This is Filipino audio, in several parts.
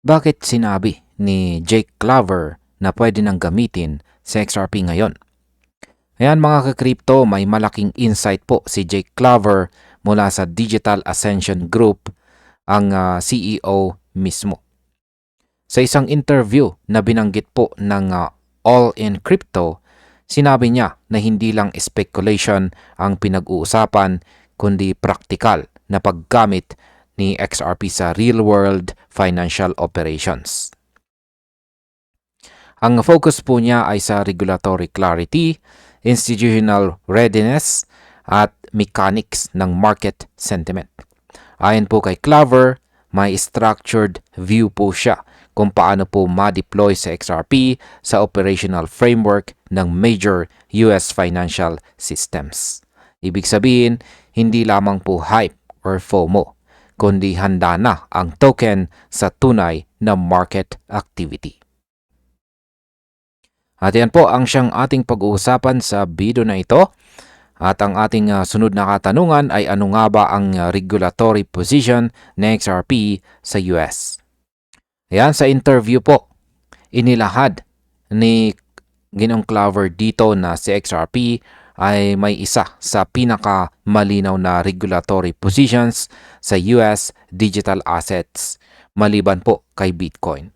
Bakit sinabi ni Jake Claver na pwede nang gamitin sa XRP ngayon? Ayan mga ka-crypto, may malaking insight po si Jake Claver mula sa Digital Ascension Group, ang CEO mismo. Sa isang interview na binanggit po ng All in Crypto, sinabi niya na hindi lang speculation ang pinag-uusapan kundi practical na paggamit ni XRP sa real-world financial operations. Ang focus po niya ay sa regulatory clarity, institutional readiness, at mechanics ng market sentiment. Ayon po kay Claver, may structured view po siya kung paano po ma-deploy sa XRP sa operational framework ng major US financial systems. Ibig sabihin, hindi lamang po hype or FOMO, kundi handa na ang token sa tunay na market activity. At yan po ang siyang ating pag-uusapan sa video na ito. At ang ating sunod na katanungan ay ano nga ba ang regulatory position ng XRP sa US? Ayan, sa interview po, inilahad ni Ginong Claver dito na si XRP ay may isa sa pinakamalinaw na regulatory positions sa US digital assets maliban po kay Bitcoin.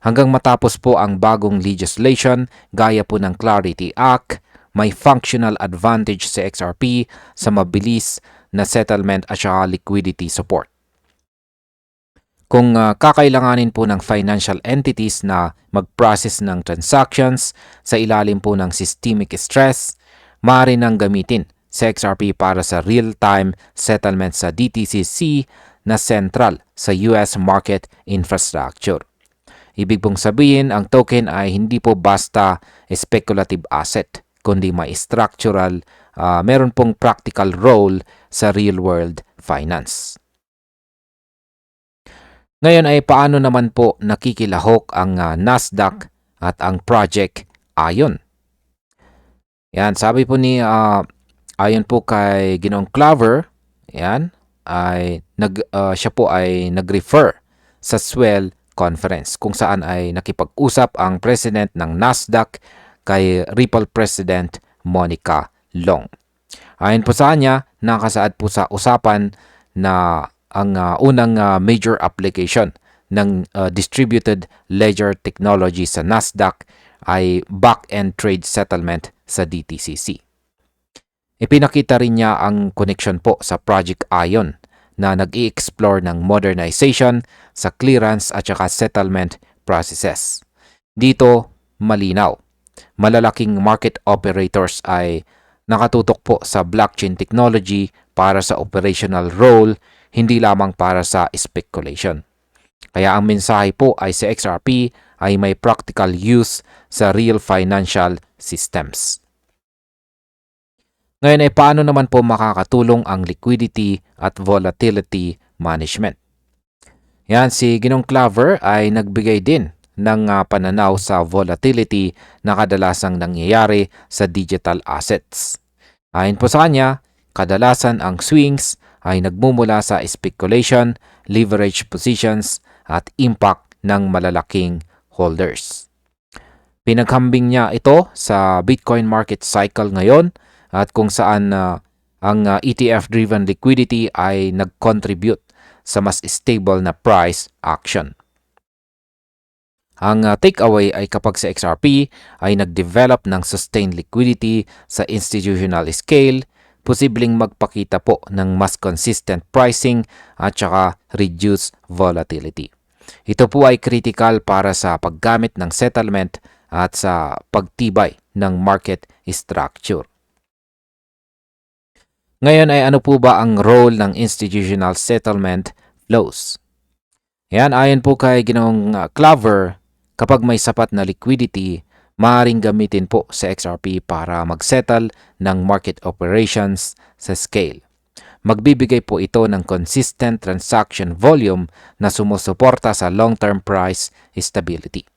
Hanggang matapos po ang bagong legislation gaya po ng Clarity Act, may functional advantage sa XRP sa mabilis na settlement at saka liquidity support. Kung kakailanganin po ng financial entities na mag-process ng transactions sa ilalim po ng systemic stress, maaari nang gamitin sa XRP para sa real-time settlement sa DTCC na central sa US market infrastructure. Ibig pong sabihin, ang token ay hindi po basta speculative asset, kundi may structural, meron pong practical role sa real-world finance. Ngayon ay paano naman po nakikilahok ang Nasdaq at ang Project Ion? Yan, sabi po ni ayon po kay Ginong Claver, yan, siya po ay nag-refer sa Swell Conference kung saan ay nakipag-usap ang president ng Nasdaq kay Ripple President Monica Long. Ayon po sa kanya, nakasaad po sa usapan na ang unang major application ng distributed ledger technology sa Nasdaq ay back-end trade settlement sa DTCC. Ipinakita rin niya ang connection po sa Project Ion na nag-i-explore ng modernization sa clearance at saka settlement processes. Dito, malinaw. Malalaking market operators ay nakatutok po sa blockchain technology para sa operational role, hindi lamang para sa speculation. Kaya ang mensahe po ay sa XRP ay may practical use sa real financial systems. Ngayon ay paano naman po makakatulong ang liquidity at volatility management? Yan, si Ginong Claver ay nagbigay din ng pananaw sa volatility na kadalasang nangyayari sa digital assets. Ayon po sa kanya, kadalasan ang swings ay nagmumula sa speculation, leverage positions at impact ng malalaking holders. Pinaghambing niya ito sa Bitcoin market cycle ngayon at kung saan ang ETF-driven liquidity ay nag-contribute sa mas stable na price action. Ang takeaway ay kapag sa XRP ay nag-develop ng sustained liquidity sa institutional scale, posibleng magpakita po ng mas consistent pricing at saka reduced volatility. Ito po ay critical para sa paggamit ng settlement at sa pagtibay ng market structure. Ngayon ay ano po ba ang role ng institutional settlement flows? Yan, ayon po kay Ginong Claver, kapag may sapat na liquidity, maaaring gamitin po sa XRP para mag-settle ng market operations sa scale. Magbibigay po ito ng consistent transaction volume na sumusuporta sa long-term price stability.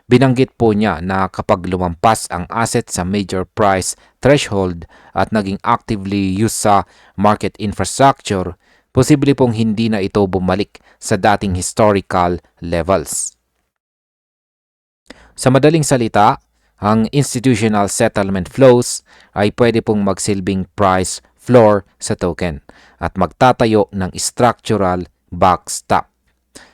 Binanggit po niya na kapag lumampas ang asset sa major price threshold at naging actively used sa market infrastructure, posible pong hindi na ito bumalik sa dating historical levels. Sa madaling salita, ang institutional settlement flows ay pwede pong magsilbing price floor sa token at magtatayo ng structural backstop.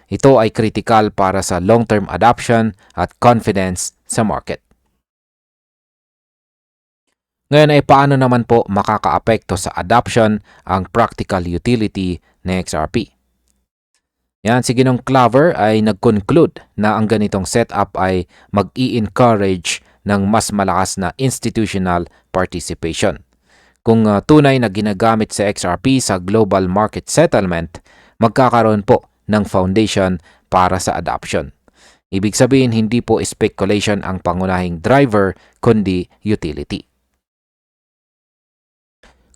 Ito ay critical para sa long-term adoption at confidence sa market. Ngayon ay paano naman po makakaapekto sa adoption ang practical utility ng XRP? Yan, si Ginong Claver ay nag-conclude na ang ganitong setup ay mag-i-encourage ng mas malakas na institutional participation. Kung tunay na ginagamit sa XRP sa global market settlement, magkakaroon po ng foundation para sa adoption. Ibig sabihin, hindi po speculation ang pangunahing driver, kundi utility.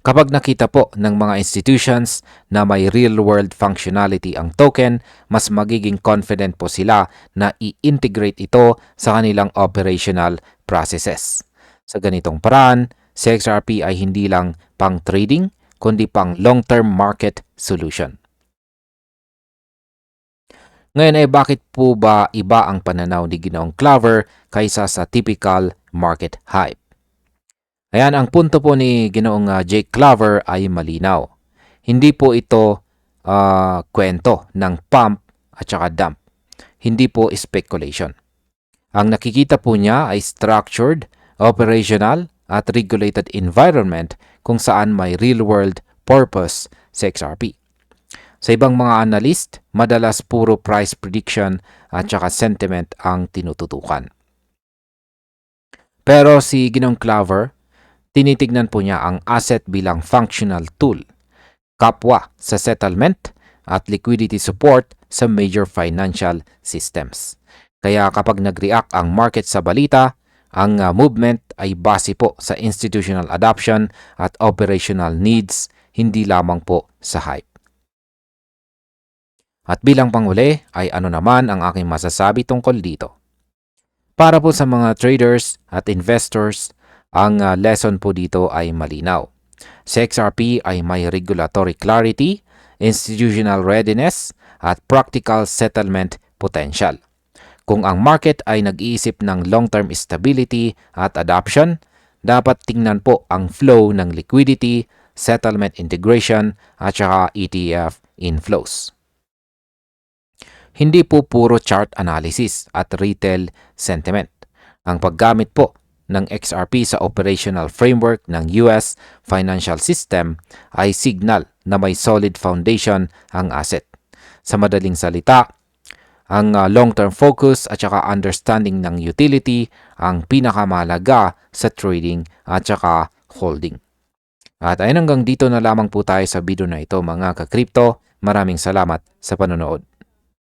Kapag nakita po ng mga institutions na may real-world functionality ang token, mas magiging confident po sila na i-integrate ito sa kanilang operational processes. Sa ganitong paraan, si XRP ay hindi lang pang trading, kundi pang long-term market solution. Ngayon ay bakit po ba iba ang pananaw ni Ginoong Claver kaysa sa typical market hype? Ayan, ang punto po ni Ginoong Jake Claver ay malinaw. Hindi po ito kwento ng pump at saka dump. Hindi po speculation. Ang nakikita po niya ay structured, operational at regulated environment kung saan may real-world purpose sa XRP. Sa ibang mga analyst, madalas puro price prediction at saka sentiment ang tinututukan. Pero si Ginoong Claver, tinitignan po niya ang asset bilang functional tool, kapwa sa settlement at liquidity support sa major financial systems. Kaya kapag nag-react ang market sa balita, ang movement ay base po sa institutional adoption at operational needs, hindi lamang po sa hype. At bilang panghuli ay ano naman ang aking masasabi tungkol dito. Para po sa mga traders at investors, ang lesson po dito ay malinaw. Sa XRP ay may regulatory clarity, institutional readiness, at practical settlement potential. Kung ang market ay nag-iisip ng long-term stability at adoption, dapat tingnan po ang flow ng liquidity, settlement integration, at saka ETF inflows. Hindi po puro chart analysis at retail sentiment. Ang paggamit po ng XRP sa operational framework ng US financial system ay signal na may solid foundation ang asset. Sa madaling salita, ang long-term focus at saka understanding ng utility ang pinakamahalaga sa trading at saka holding. At ayun, hanggang dito na lamang po tayo sa video na ito mga ka-crypto. Maraming salamat sa panonood.